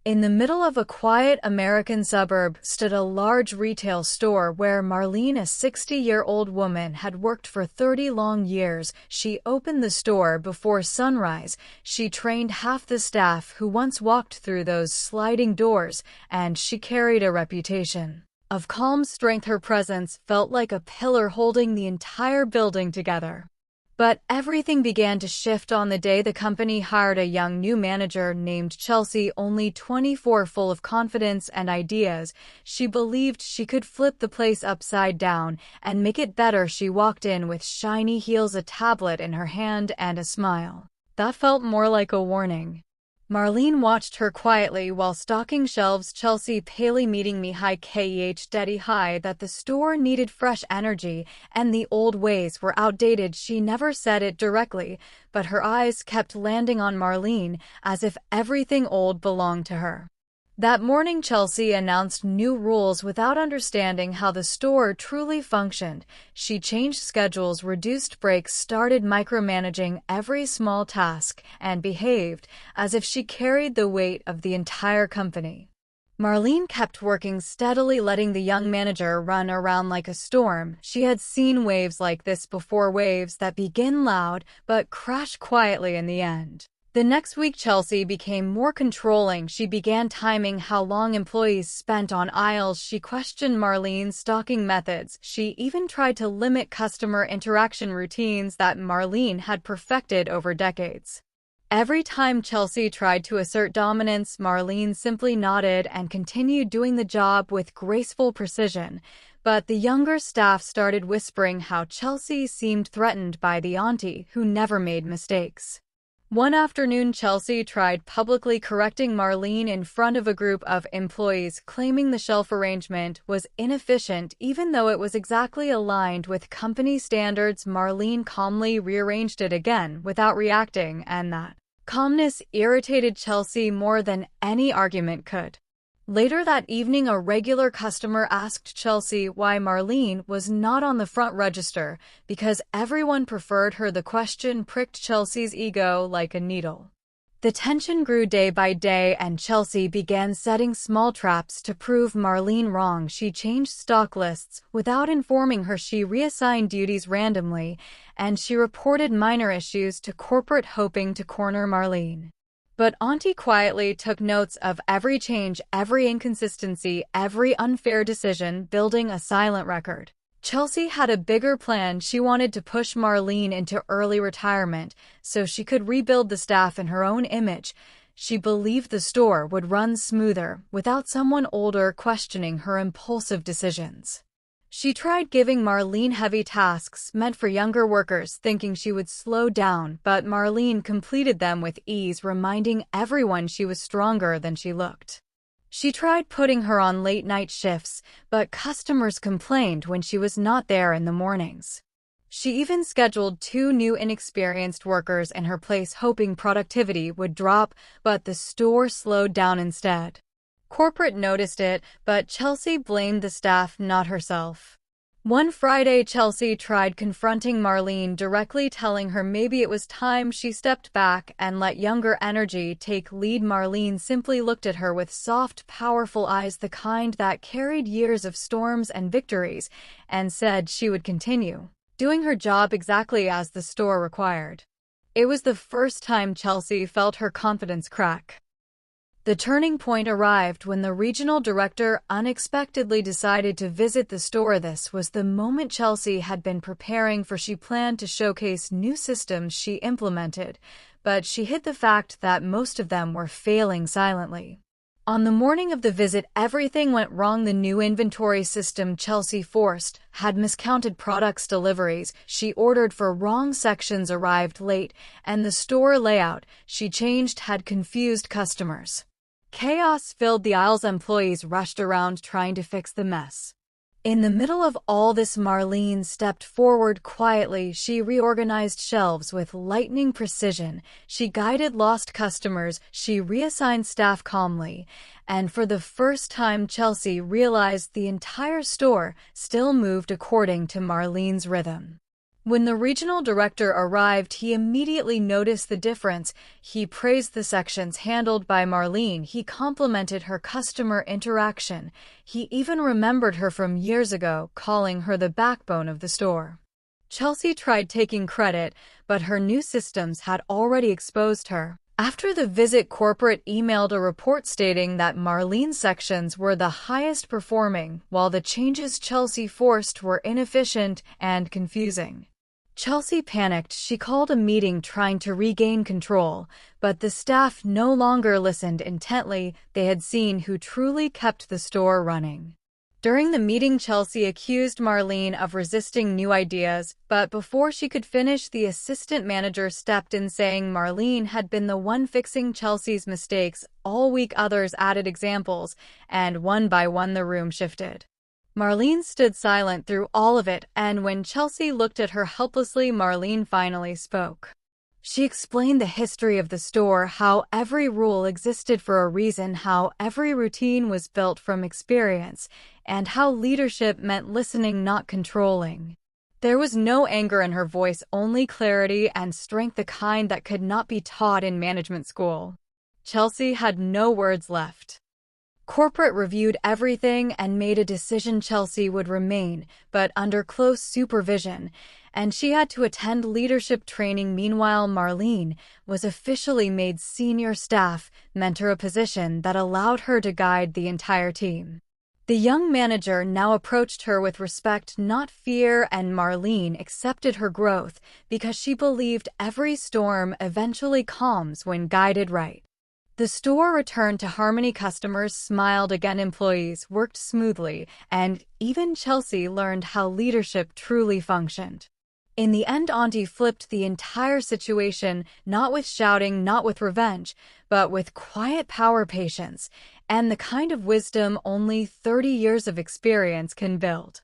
In the middle of a quiet American suburb stood a large retail store where Marlene, a 60-year-old woman, had worked for 30 long years. She opened the store before sunrise. She trained half the staff who once walked through those sliding doors, and she carried a reputation of calm strength. Her presence felt like a pillar holding the entire building together. But everything began to shift on the day the company hired a young new manager named Chelsea, only 24, full of confidence and ideas. She believed she could flip the place upside down and make it better. She walked in with shiny heels, a tablet in her hand, and a smile that felt more like a warning. Marlene watched her quietly while stocking shelves. "Chelsea, palely meeting me, high keh steady high that the store needed fresh energy and the old ways were outdated." She never said it directly, but her eyes kept landing on Marlene as if everything old belonged to her. That morning, Chelsea announced new rules without understanding how the store truly functioned. She changed schedules, reduced breaks, started micromanaging every small task, and behaved as if she carried the weight of the entire company. Marlene kept working steadily, letting the young manager run around like a storm. She had seen waves like this before, waves that begin loud but crash quietly in the end. The next week, Chelsea became more controlling. She began timing how long employees spent on aisles. She questioned Marlene's stocking methods. She even tried to limit customer interaction routines that Marlene had perfected over decades. Every time Chelsea tried to assert dominance, Marlene simply nodded and continued doing the job with graceful precision. But the younger staff started whispering how Chelsea seemed threatened by the auntie who never made mistakes. One afternoon, Chelsea tried publicly correcting Marlene in front of a group of employees, claiming the shelf arrangement was inefficient even though it was exactly aligned with company standards. Marlene calmly rearranged it again without reacting, and that calmness irritated Chelsea more than any argument could. Later that evening, a regular customer asked Chelsea why Marlene was not on the front register because everyone preferred her. The question pricked Chelsea's ego like a needle. The tension grew day by day, and Chelsea began setting small traps to prove Marlene wrong. She changed stock lists without informing her, she reassigned duties randomly, and she reported minor issues to corporate, hoping to corner Marlene. But Auntie quietly took notes of every change, every inconsistency, every unfair decision, building a silent record. Chelsea had a bigger plan. She wanted to push Marlene into early retirement so she could rebuild the staff in her own image. She believed the store would run smoother without someone older questioning her impulsive decisions. She tried giving Marlene heavy tasks meant for younger workers, thinking she would slow down, but Marlene completed them with ease, reminding everyone she was stronger than she looked. She tried putting her on late-night shifts, but customers complained when she was not there in the mornings. She even scheduled 2 new inexperienced workers in her place, hoping productivity would drop, but the store slowed down instead. Corporate noticed it, but Chelsea blamed the staff, not herself. One Friday, Chelsea tried confronting Marlene directly, telling her maybe it was time she stepped back and let younger energy take lead. Marlene simply looked at her with soft, powerful eyes, the kind that carried years of storms and victories, and said she would continue doing her job exactly as the store required. It was the first time Chelsea felt her confidence crack. The turning point arrived when the regional director unexpectedly decided to visit the store. This was the moment Chelsea had been preparing for. She planned to showcase new systems she implemented, but she hid the fact that most of them were failing silently. On the morning of the visit, everything went wrong. The new inventory system Chelsea forced had miscounted products. Deliveries she ordered for wrong sections arrived late, and the store layout she changed had confused customers. Chaos filled the aisles. Employees rushed around trying to fix the mess. In the middle of all this, Marlene stepped forward quietly. She reorganized shelves with lightning precision. She guided lost customers. She reassigned staff calmly. And for the first time, Chelsea realized the entire store still moved according to Marlene's rhythm. When the regional director arrived, he immediately noticed the difference. He praised the sections handled by Marlene. He complimented her customer interaction. He even remembered her from years ago, calling her the backbone of the store. Chelsea tried taking credit, but her new systems had already exposed her. After the visit, corporate emailed a report stating that Marlene's sections were the highest performing, while the changes Chelsea forced were inefficient and confusing. Chelsea panicked. She called a meeting trying to regain control, but the staff no longer listened intently. They had seen who truly kept the store running. During the meeting, Chelsea accused Marlene of resisting new ideas, but before she could finish, the assistant manager stepped in, saying Marlene had been the one fixing Chelsea's mistakes. All week, others added examples, and one by one the room shifted. Marlene stood silent through all of it, and when Chelsea looked at her helplessly, Marlene finally spoke. She explained the history of the store, how every rule existed for a reason, how every routine was built from experience, and how leadership meant listening, not controlling. There was no anger in her voice, only clarity and strength, the kind that could not be taught in management school. Chelsea had no words left. Corporate reviewed everything and made a decision. Chelsea would remain, but under close supervision, and she had to attend leadership training. Meanwhile, Marlene was officially made senior staff mentor, a position that allowed her to guide the entire team. The young manager now approached her with respect, not fear, and Marlene accepted her growth because she believed every storm eventually calms when guided right. The store returned to harmony. Customers smiled again, employees worked smoothly, and even Chelsea learned how leadership truly functioned. In the end, Auntie flipped the entire situation, not with shouting, not with revenge, but with quiet power, patience, and the kind of wisdom only 30 years of experience can build.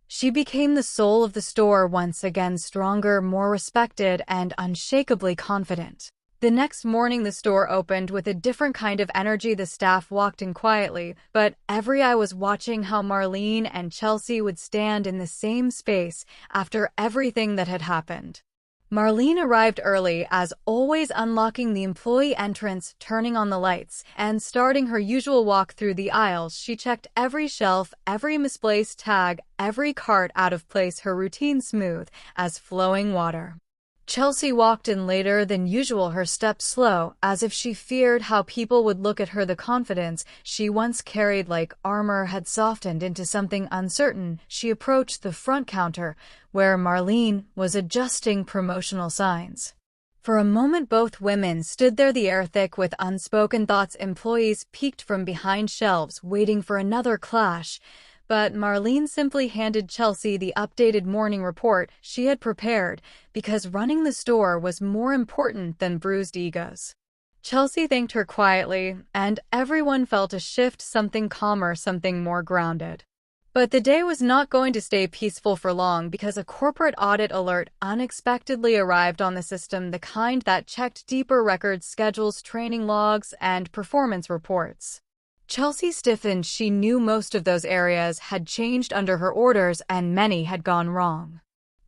She became the soul of the store once again, stronger, more respected, and unshakably confident. The next morning, the store opened with a different kind of energy. The staff walked in quietly, but every eye was watching how Marlene and Chelsea would stand in the same space after everything that had happened. Marlene arrived early, as always, unlocking the employee entrance, turning on the lights, and starting her usual walk through the aisles. She checked every shelf, every misplaced tag, every cart out of place, her routine smooth as flowing water. Chelsea walked in later than usual, her steps slow, as if she feared how people would look at her. The confidence she once carried like armor had softened into something uncertain. She approached the front counter, where Marlene was adjusting promotional signs. For a moment, both women stood there, the air thick with unspoken thoughts. Employees peeked from behind shelves, waiting for another clash. But Marlene simply handed Chelsea the updated morning report she had prepared, because running the store was more important than bruised egos. Chelsea thanked her quietly, and everyone felt a shift, something calmer, something more grounded. But the day was not going to stay peaceful for long, because a corporate audit alert unexpectedly arrived on the system, the kind that checked deeper records, schedules, training logs, and performance reports. Chelsea stiffened. She knew most of those areas had changed under her orders, and many had gone wrong.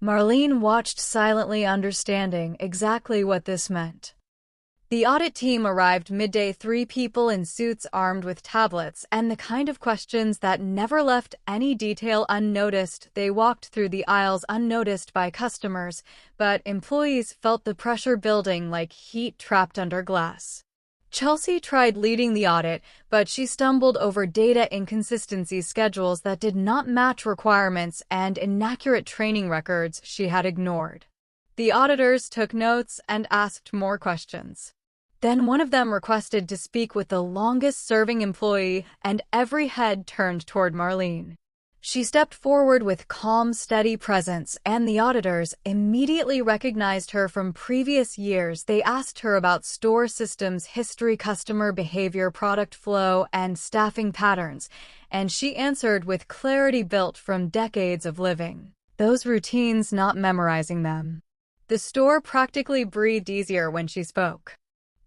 Marlene watched silently, understanding exactly what this meant. The audit team arrived midday, 3 people in suits armed with tablets, and the kind of questions that never left any detail unnoticed. They walked through the aisles unnoticed by customers, but employees felt the pressure building like heat trapped under glass. Chelsea tried leading the audit, but she stumbled over data inconsistencies, schedules that did not match requirements, and inaccurate training records she had ignored. The auditors took notes and asked more questions. Then one of them requested to speak with the longest-serving employee, and every head turned toward Marlene. She stepped forward with calm, steady presence, and the auditors immediately recognized her from previous years. They asked her about store systems, history, customer behavior, product flow, and staffing patterns, and she answered with clarity built from decades of living those routines, not memorizing them. The store practically breathed easier when she spoke.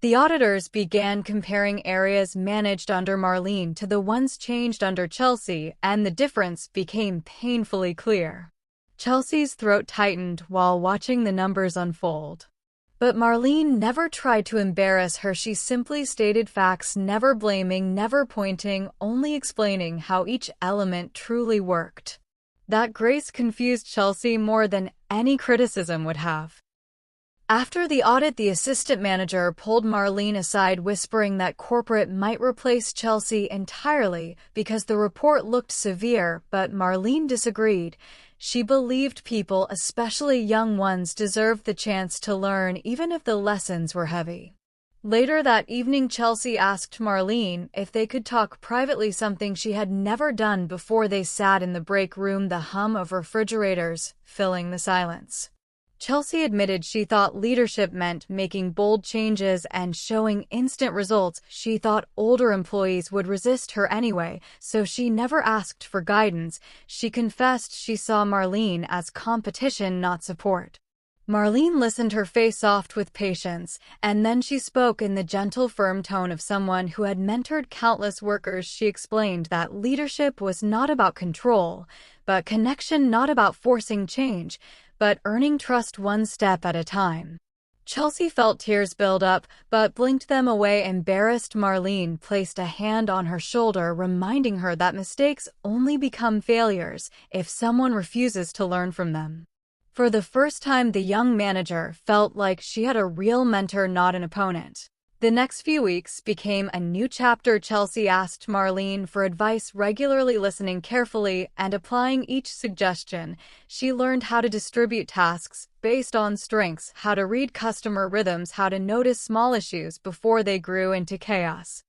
The auditors began comparing areas managed under Marlene to the ones changed under Chelsea, and the difference became painfully clear. Chelsea's throat tightened while watching the numbers unfold. But Marlene never tried to embarrass her. She simply stated facts, never blaming, never pointing, only explaining how each element truly worked. That grace confused Chelsea more than any criticism would have. After the audit, the assistant manager pulled Marlene aside, whispering that corporate might replace Chelsea entirely because the report looked severe, but Marlene disagreed. She believed people, especially young ones, deserved the chance to learn even if the lessons were heavy. Later that evening, Chelsea asked Marlene if they could talk privately, something she had never done before. They sat in the break room, the hum of refrigerators filling the silence. Chelsea admitted she thought leadership meant making bold changes and showing instant results. She thought older employees would resist her anyway, so she never asked for guidance. She confessed she saw Marlene as competition, not support. Marlene listened, her face soft with patience, and then she spoke in the gentle, firm tone of someone who had mentored countless workers. She explained that leadership was not about control, but connection, not about forcing change, but earning trust one step at a time. Chelsea felt tears build up, but blinked them away, embarrassed. Marlene placed a hand on her shoulder, reminding her that mistakes only become failures if someone refuses to learn from them. For the first time, the young manager felt like she had a real mentor, not an opponent. The next few weeks became a new chapter. Chelsea asked Marlene for advice regularly, listening carefully and applying each suggestion. She learned how to distribute tasks based on strengths, how to read customer rhythms, how to notice small issues before they grew into chaos.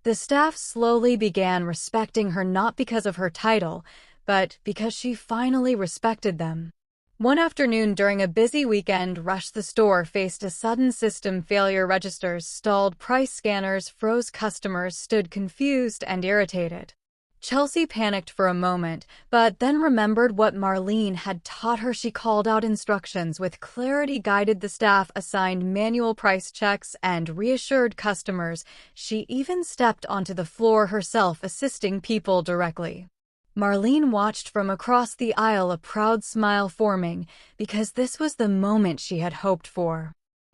The staff slowly began respecting her, not because of her title, but because she finally respected them. One afternoon during a busy weekend rush, the store faced a sudden system failure. Registers stalled, price scanners froze, customers stood confused and irritated. Chelsea panicked for a moment, but then remembered what Marlene had taught her. She called out instructions with clarity, guided the staff, assigned manual price checks, and reassured customers. She even stepped onto the floor herself, assisting people directly. Marlene watched from across the aisle, a proud smile forming, because this was the moment she had hoped for.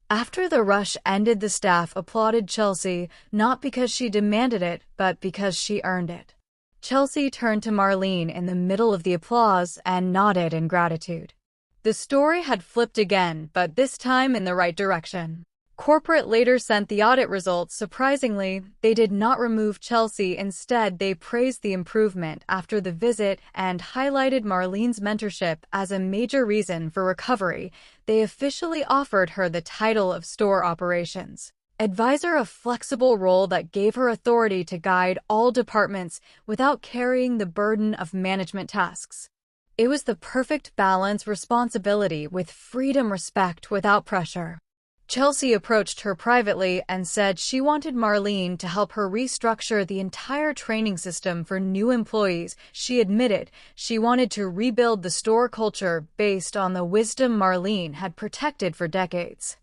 After the rush ended, the staff applauded Chelsea, not because she demanded it, but because she earned it. Chelsea turned to Marlene in the middle of the applause and nodded in gratitude. The story had flipped again, but this time in the right direction. Corporate later sent the audit results. Surprisingly, they did not remove Chelsea. Instead, they praised the improvement after the visit and highlighted Marlene's mentorship as a major reason for recovery. They officially offered her the title of Store Operations Advisor, a flexible role that gave her authority to guide all departments without carrying the burden of management tasks. It was the perfect balance: responsibility with freedom, respect without pressure. Chelsea approached her privately and said she wanted Marlene to help her restructure the entire training system for new employees. She admitted she wanted to rebuild the store culture based on the wisdom Marlene had protected for decades.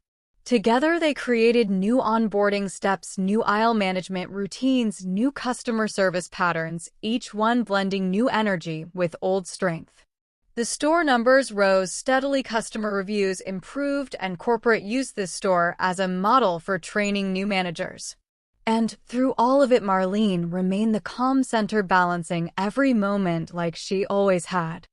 Together, they created new onboarding steps, new aisle management routines, new customer service patterns, each one blending new energy with old strength. The store numbers rose steadily, customer reviews improved, and corporate used this store as a model for training new managers. And through all of it, Marlene remained the calm center, balancing every moment like she always had.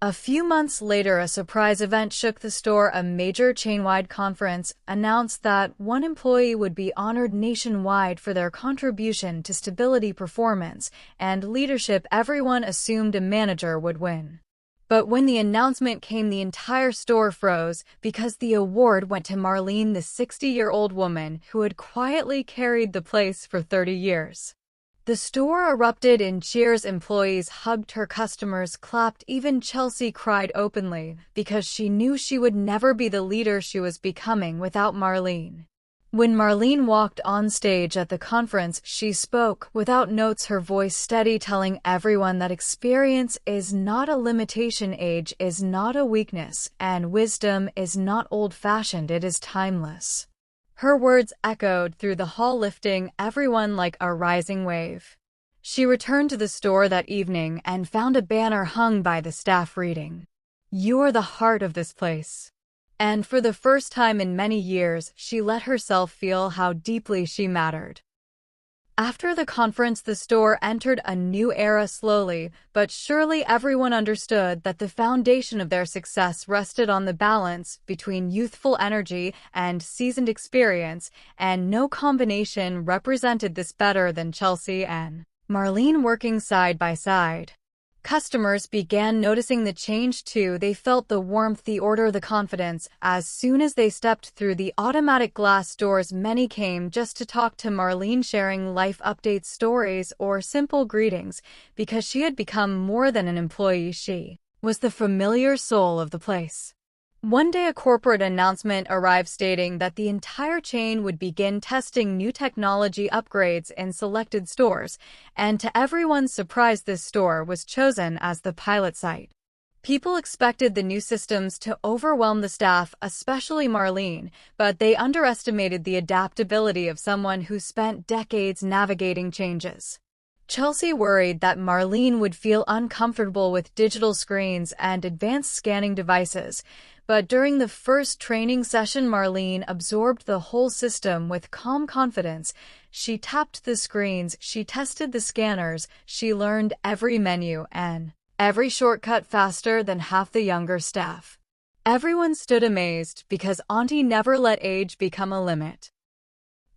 A few months later, a surprise event shook the store. A major chain-wide conference announced that one employee would be honored nationwide for their contribution to stability, performance, and leadership. Everyone assumed a manager would win. But when the announcement came, the entire store froze, because the award went to Marlene, the 60-year-old woman who had quietly carried the place for 30 years. The store erupted in cheers. Employees hugged her, customers clapped, even Chelsea cried openly, because she knew she would never be the leader she was becoming without Marlene. When Marlene walked on stage at the conference, she spoke without notes, her voice steady, telling everyone that experience is not a limitation, age is not a weakness, and wisdom is not old-fashioned, it is timeless. Her words echoed through the hall, lifting everyone like a rising wave. She returned to the store that evening and found a banner hung by the staff reading, "You're the heart of this place." And for the first time in many years, she let herself feel how deeply she mattered. After the conference, the store entered a new era slowly, but surely everyone understood that the foundation of their success rested on the balance between youthful energy and seasoned experience, and no combination represented this better than Chelsea and Marlene working side by side. Customers began noticing the change too. They felt the warmth, the order, the confidence. As soon as they stepped through the automatic glass doors, many came just to talk to Marlene, sharing life updates, stories, or simple greetings. Because she had become more than an employee, she was the familiar soul of the place. One day, a corporate announcement arrived stating that the entire chain would begin testing new technology upgrades in selected stores, and to everyone's surprise, this store was chosen as the pilot site. People expected the new systems to overwhelm the staff, especially Marlene, but they underestimated the adaptability of someone who spent decades navigating changes. Chelsea worried that Marlene would feel uncomfortable with digital screens and advanced scanning devices, but during the first training session, Marlene absorbed the whole system with calm confidence. She tapped the screens, she tested the scanners, she learned every menu and every shortcut faster than half the younger staff. Everyone stood amazed because Auntie never let age become a limit.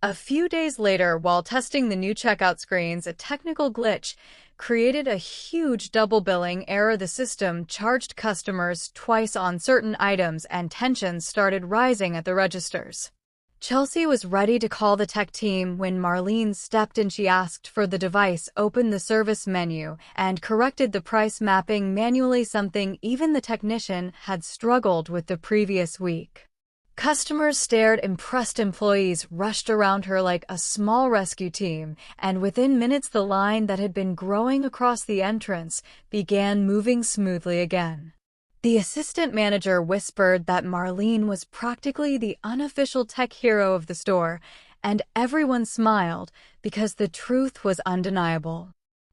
A few days later, while testing the new checkout screens, a technical glitch created a huge double billing error. The system charged customers twice on certain items, and tensions started rising at the registers. Chelsea was ready to call the tech team when Marlene stepped in. She asked for the device, opened the service menu, and corrected the price mapping manually, something even the technician had struggled with the previous week. Customers stared, impressed employees rushed around her like a small rescue team, and within minutes the line that had been growing across the entrance began moving smoothly again. The assistant manager whispered that Marlene was practically the unofficial tech hero of the store, and everyone smiled because the truth was undeniable.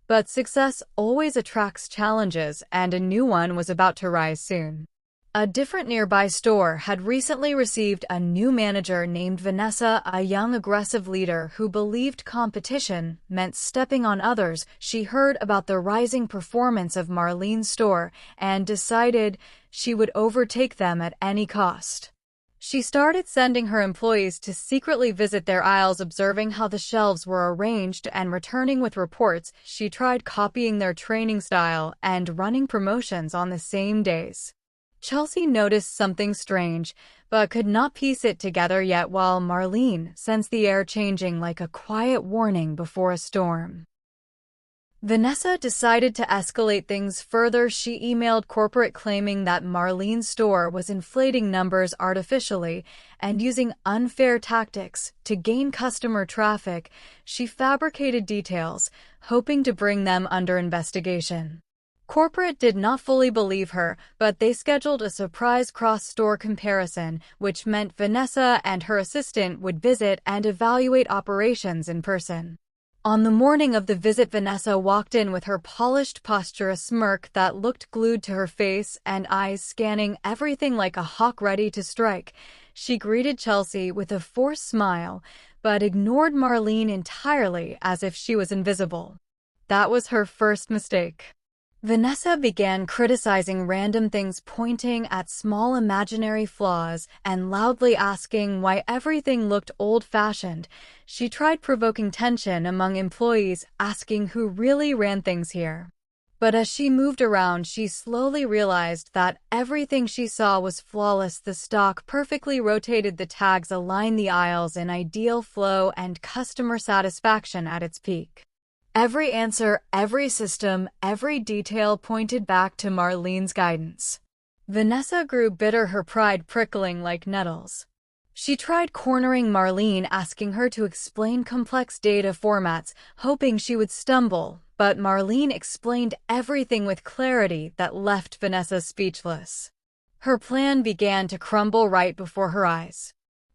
But success always attracts challenges, and a new one was about to rise soon. A different nearby store had recently received a new manager named Vanessa, a young aggressive leader who believed competition meant stepping on others. She heard about the rising performance of Marlene's store and decided she would overtake them at any cost. She started sending her employees to secretly visit their aisles, observing how the shelves were arranged and returning with reports. She tried copying their training style and running promotions on the same days. Chelsea noticed something strange, but could not piece it together yet, while Marlene sensed the air changing like a quiet warning before a storm. Vanessa decided to escalate things further. She emailed corporate claiming that Marlene's store was inflating numbers artificially and using unfair tactics to gain customer traffic. She fabricated details, hoping to bring them under investigation. Corporate did not fully believe her, but they scheduled a surprise cross-store comparison, which meant Vanessa and her assistant would visit and evaluate operations in person. On the morning of the visit, Vanessa walked in with her polished posture, a smirk that looked glued to her face, and eyes scanning everything like a hawk ready to strike. She greeted Chelsea with a forced smile, but ignored Marlene entirely as if she was invisible. That was her first mistake. Vanessa began criticizing random things, pointing at small imaginary flaws and loudly asking why everything looked old-fashioned. She tried provoking tension among employees, asking who really ran things here. But as she moved around, she slowly realized that everything she saw was flawless. The stock perfectly rotated, the tags aligned, the aisles in ideal flow, and customer satisfaction at its peak. Every answer, every system, every detail pointed back to Marlene's guidance. Vanessa grew bitter, her pride prickling like nettles. She tried cornering Marlene, asking her to explain complex data formats, hoping she would stumble, but Marlene explained everything with clarity that left Vanessa speechless. Her plan began to crumble right before her eyes.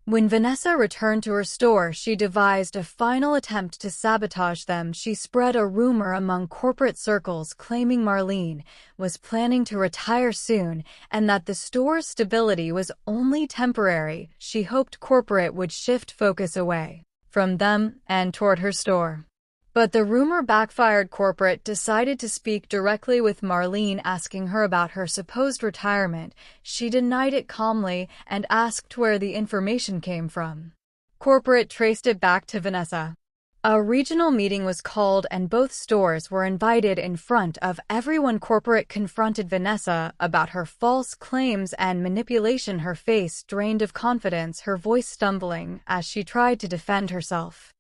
When Vanessa returned to her store, she devised a final attempt to sabotage them. She spread a rumor among corporate circles claiming Marlene was planning to retire soon and that the store's stability was only temporary. She hoped corporate would shift focus away from them and toward her store. But the rumor backfired. Corporate decided to speak directly with Marlene, asking her about her supposed retirement. She denied it calmly and asked where the information came from. Corporate traced it back to Vanessa. A regional meeting was called and both stores were invited. In front of everyone, corporate confronted Vanessa about her false claims and manipulation. Her face drained of confidence, her voice stumbling as she tried to defend herself.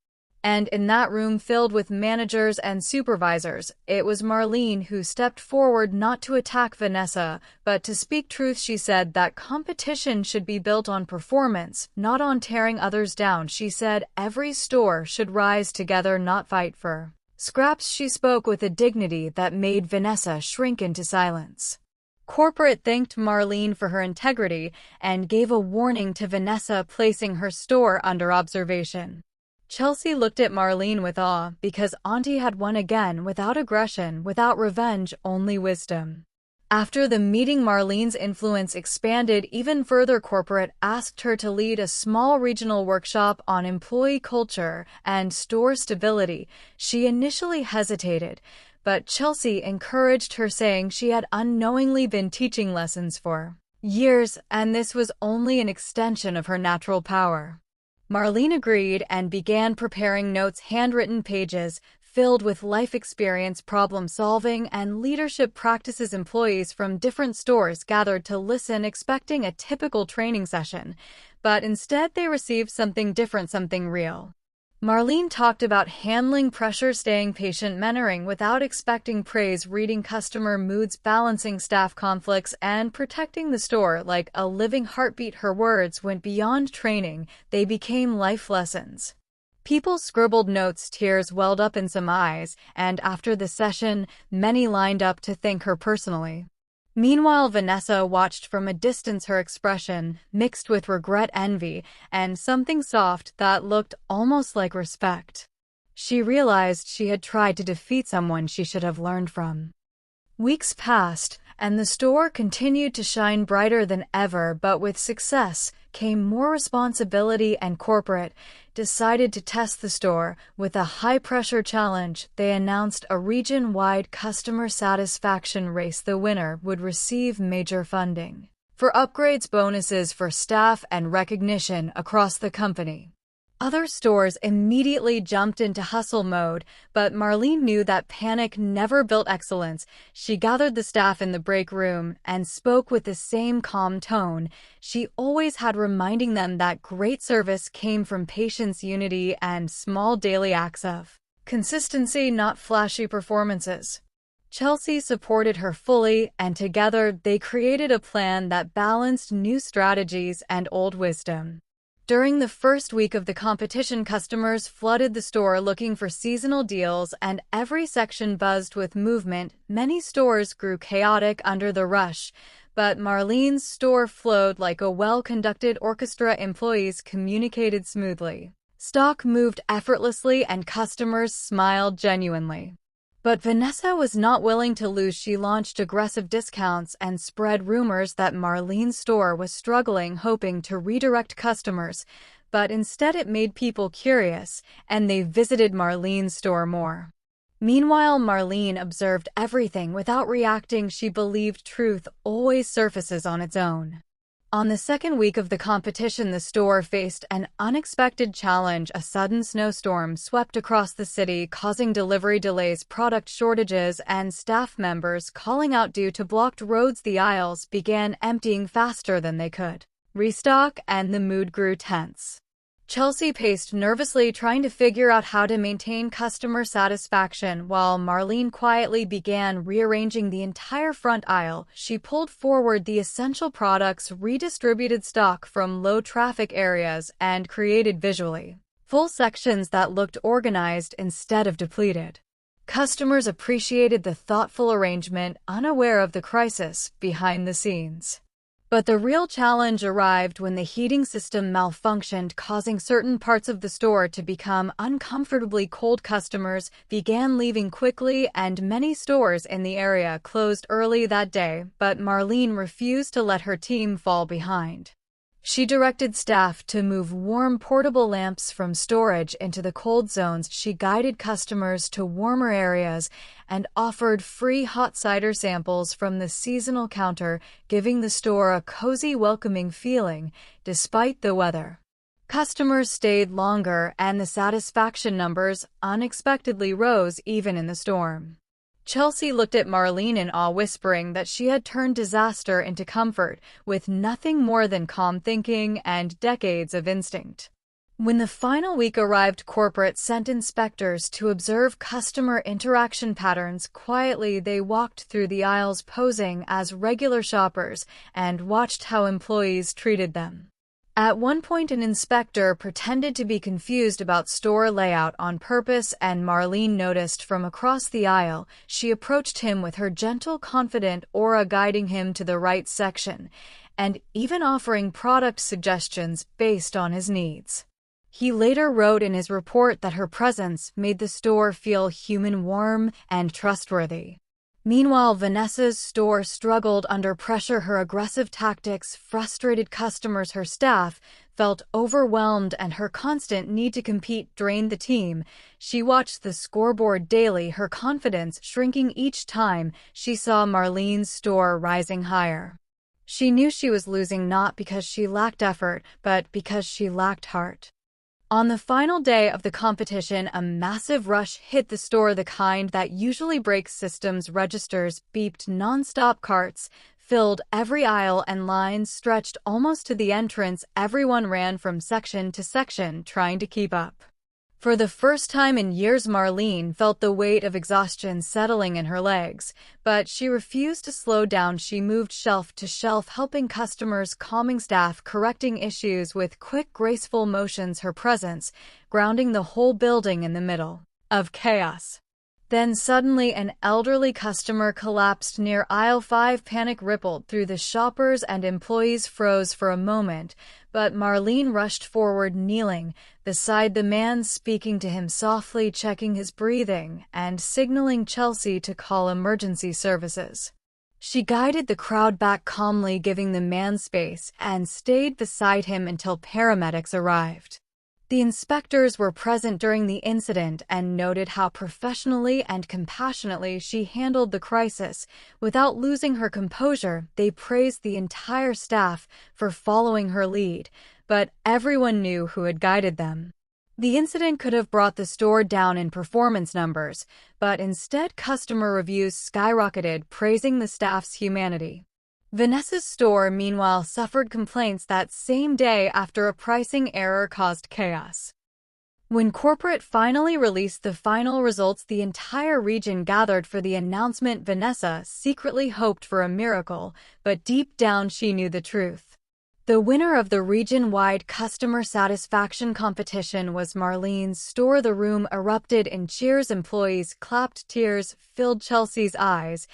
And in that room filled with managers and supervisors, it was Marlene who stepped forward, not to attack Vanessa, but to speak truth. She said that competition should be built on performance, not on tearing others down. She said every store should rise together, not fight for scraps. She spoke with a dignity that made Vanessa shrink into silence. Corporate thanked Marlene for her integrity and gave a warning to Vanessa, placing her store under observation. Chelsea looked at Marlene with awe, because Auntie had won again, without aggression, without revenge, only wisdom. After the meeting, Marlene's influence expanded even further. Corporate asked her to lead a small regional workshop on employee culture and store stability. She initially hesitated, but Chelsea encouraged her, saying she had unknowingly been teaching lessons for years, and this was only an extension of her natural power. Marlene agreed and began preparing notes, handwritten pages filled with life experience, problem solving, and leadership practices. Employees from different stores gathered to listen, expecting a typical training session, but instead they received something different, something real. Marlene talked about handling pressure, staying patient, mentoring without expecting praise, reading customer moods, balancing staff conflicts, and protecting the store like a living heartbeat. Her words went beyond training, they became life lessons. People scribbled notes, tears welled up in some eyes, and after the session, many lined up to thank her personally. Meanwhile, Vanessa watched from a distance, her expression mixed with regret, envy, and something soft that looked almost like respect. She realized she had tried to defeat someone she should have learned from. Weeks passed, and the store continued to shine brighter than ever, but with success came more responsibility, and corporate decided to test the store with a high-pressure challenge. They announced a region-wide customer satisfaction race. The winner would receive major funding for upgrades, bonuses for staff, and recognition across the company. Other stores immediately jumped into hustle mode, but Marlene knew that panic never built excellence. She gathered the staff in the break room and spoke with the same calm tone she always had, reminding them that great service came from patience, unity, and small daily acts of consistency, not flashy performances. Chelsea supported her fully, and together they created a plan that balanced new strategies and old wisdom. During the first week of the competition, customers flooded the store looking for seasonal deals, and every section buzzed with movement. Many stores grew chaotic under the rush, but Marlene's store flowed like a well-conducted orchestra. Employees communicated smoothly. Stock moved effortlessly, and customers smiled genuinely. But Vanessa was not willing to lose. She launched aggressive discounts and spread rumors that Marlene's store was struggling, hoping to redirect customers. But instead it made people curious, and they visited Marlene's store more. Meanwhile, Marlene observed everything without reacting. She believed truth always surfaces on its own. On the second week of the competition, the store faced an unexpected challenge. A sudden snowstorm swept across the city, causing delivery delays, product shortages, and staff members calling out due to blocked roads. The aisles began emptying faster than they could restock, and the mood grew tense. Chelsea paced nervously, trying to figure out how to maintain customer satisfaction, while Marlene quietly began rearranging the entire front aisle. She pulled forward the essential products, redistributed stock from low-traffic areas, and created visually full sections that looked organized instead of depleted. Customers appreciated the thoughtful arrangement, unaware of the crisis behind the scenes. But the real challenge arrived when the heating system malfunctioned, causing certain parts of the store to become uncomfortably cold. Customers began leaving quickly, and many stores in the area closed early that day, but Marlene refused to let her team fall behind. She directed staff to move warm portable lamps from storage into the cold zones. She guided customers to warmer areas and offered free hot cider samples from the seasonal counter, giving the store a cozy, welcoming feeling despite the weather. Customers stayed longer, and the satisfaction numbers unexpectedly rose even in the storm. Chelsea looked at Marlene in awe, whispering that she had turned disaster into comfort, with nothing more than calm thinking and decades of instinct. When the final week arrived, corporate sent inspectors to observe customer interaction patterns. Quietly, they walked through the aisles posing as regular shoppers and watched how employees treated them. At one point, an inspector pretended to be confused about store layout on purpose, and Marlene noticed from across the aisle. She approached him with her gentle, confident aura, guiding him to the right section, and even offering product suggestions based on his needs. He later wrote in his report that her presence made the store feel human, warm, and trustworthy. Meanwhile, Vanessa's store struggled under pressure. Her aggressive tactics frustrated customers. Her staff felt overwhelmed, and her constant need to compete drained the team. She watched the scoreboard daily, her confidence shrinking each time she saw Marlene's store rising higher. She knew she was losing, not because she lacked effort, but because she lacked heart. On the final day of the competition, a massive rush hit the store, the kind that usually breaks systems. Registers beeped nonstop, carts filled every aisle, and lines stretched almost to the entrance. Everyone ran from section to section, trying to keep up. For the first time in years, Marlene felt the weight of exhaustion settling in her legs, but she refused to slow down. She moved shelf to shelf, helping customers, calming staff, correcting issues with quick, graceful motions, her presence grounding the whole building in the middle of chaos. Then suddenly, an elderly customer collapsed near aisle 5. Panic rippled through the shoppers, and employees froze for a moment, but Marlene rushed forward, kneeling beside the man, speaking to him softly, checking his breathing, and signaling Chelsea to call emergency services. She guided the crowd back calmly, giving the man space, and stayed beside him until paramedics arrived. The inspectors were present during the incident and noted how professionally and compassionately she handled the crisis. Without losing her composure, they praised the entire staff for following her lead, but everyone knew who had guided them. The incident could have brought the store down in performance numbers, but instead customer reviews skyrocketed, praising the staff's humanity. Vanessa's store, meanwhile, suffered complaints that same day after a pricing error caused chaos. When corporate finally released the final results, the entire region gathered for the announcement. Vanessa secretly hoped for a miracle, but deep down she knew the truth. The winner of the region-wide customer satisfaction competition was Marlene's store. The room erupted in cheers, employees clapped, tears filled Chelsea's eyes,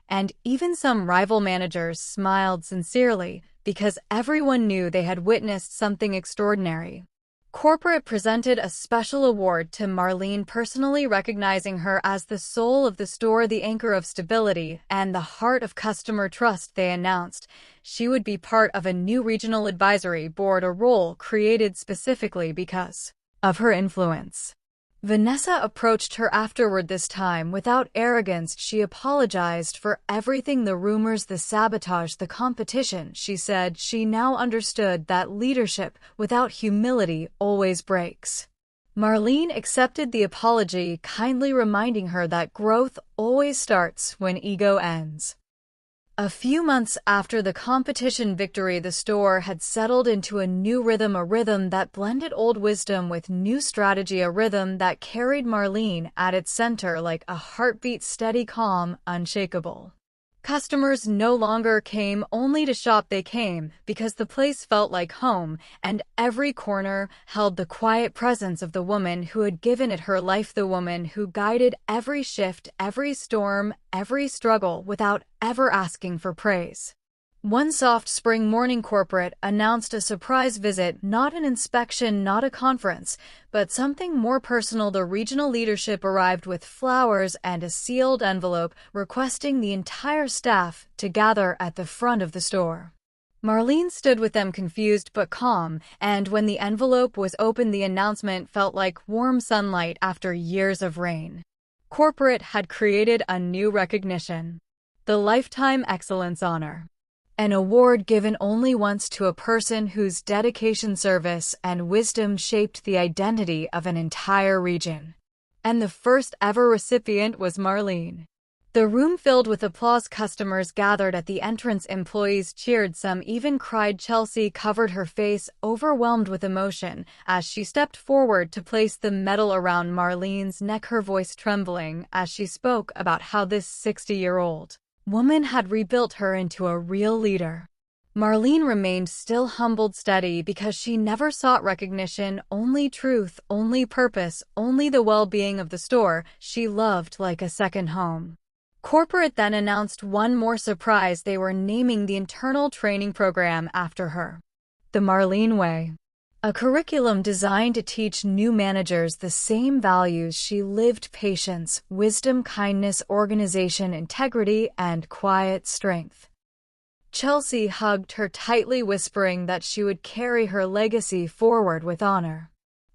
and even some rival managers smiled sincerely because everyone knew they had witnessed something extraordinary. Corporate presented a special award to Marlene, personally recognizing her as the soul of the store, the anchor of stability, and the heart of customer trust. They announced she would be part of a new regional advisory board, a role created specifically because of her influence. Vanessa approached her afterward, this time without arrogance. She apologized for everything, the rumors, the sabotage, the competition. She said she now understood that leadership without humility always breaks. Marlene accepted the apology, kindly reminding her that growth always starts when ego ends. A few months after the competition victory, the store had settled into a new rhythm, a rhythm that blended old wisdom with new strategy, a rhythm that carried Marlene at its center like a heartbeat, steady, calm, unshakable. Customers no longer came only to shop. They came because the place felt like home, and every corner held the quiet presence of the woman who had given it her life, the woman who guided every shift, every storm, every struggle without ever asking for praise. One soft spring morning, corporate announced a surprise visit, not an inspection, not a conference, but something more personal. The regional leadership arrived with flowers and a sealed envelope requesting the entire staff to gather at the front of the store. Marlene stood with them, confused but calm, and when the envelope was opened, the announcement felt like warm sunlight after years of rain. Corporate had created a new recognition: the Lifetime Excellence Honor. An award given only once to a person whose dedication, service, and wisdom shaped the identity of an entire region. And the first ever recipient was Marlene. The room filled with applause. Customers gathered at the entrance. Employees cheered. Some even cried. Chelsea covered her face, overwhelmed with emotion, as she stepped forward to place the medal around Marlene's neck, her voice trembling as she spoke about how this 60-year-old woman had rebuilt her into a real leader. Marlene remained still, humbled, steady, because she never sought recognition, only truth, only purpose, only the well-being of the store she loved like a second home. Corporate then announced one more surprise: they were naming the internal training program after her. The Marlene Way. A curriculum designed to teach new managers the same values she lived: patience, wisdom, kindness, organization, integrity, and quiet strength. Chelsea hugged her tightly, whispering that she would carry her legacy forward with honor.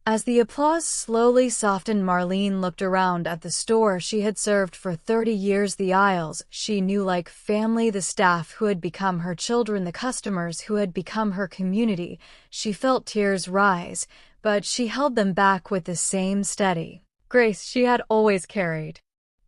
As the applause slowly softened, Marlene looked around at the store she had served for 30 years, the aisles she knew like family, the staff who had become her children, the customers who had become her community. She felt tears rise, but she held them back with the same steady grace she had always carried.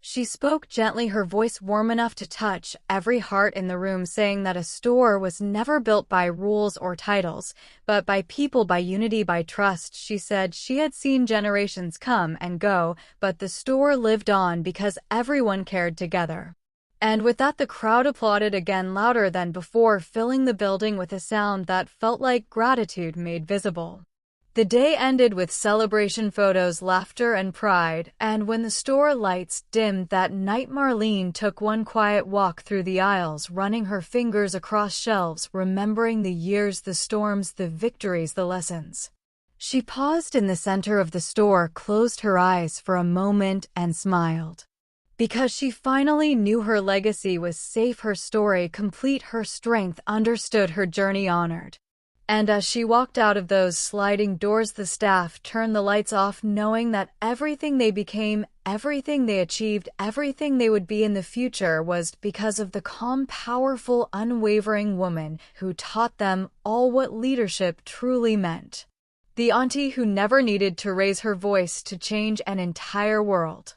She spoke gently, her voice warm enough to touch every heart in the room, saying that a store was never built by rules or titles, but by people, by unity, by trust. She said she had seen generations come and go, but the store lived on because everyone cared together. And with that, the crowd applauded again, louder than before, filling the building with a sound that felt like gratitude made visible. The day ended with celebration, photos, laughter, and pride, and when the store lights dimmed that night, Marlene took one quiet walk through the aisles, running her fingers across shelves, remembering the years, the storms, the victories, the lessons. She paused in the center of the store, closed her eyes for a moment, and smiled. Because she finally knew her legacy was safe, her story complete, her strength understood, her journey honored. And as she walked out of those sliding doors, the staff turned the lights off, knowing that everything they became, everything they achieved, everything they would be in the future was because of the calm, powerful, unwavering woman who taught them all what leadership truly meant. The auntie who never needed to raise her voice to change an entire world.